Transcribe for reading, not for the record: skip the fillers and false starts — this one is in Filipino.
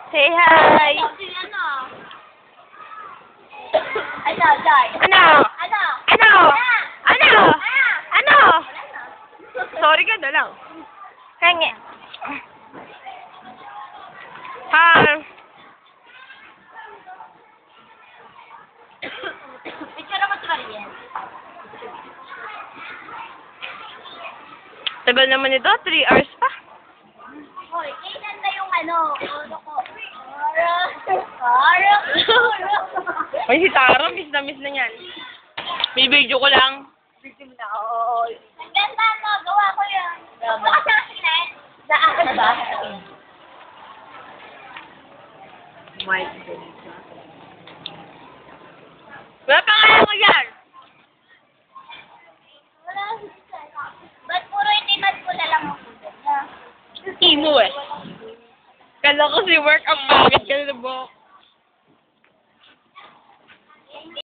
Say hi. Ano? Ano? Ano? Ano? Sorry ka na lang. Kaya Hi. Picture naman si Mariel. Tagal naman ito, 3 hours pa. Hoy, kailan na yung ano ko? Ay, si Taro, miss na niyan. May video ko lang. Victim na, oo. Ang ganda mo, gawa ko yun. Bukas na kasi na eh. Saan ba? Wala pa kaya ko yan. Wala. Ba't puro itimad ko na lang ako? Imo eh. Kala ko si work ang pangit ka na buhok.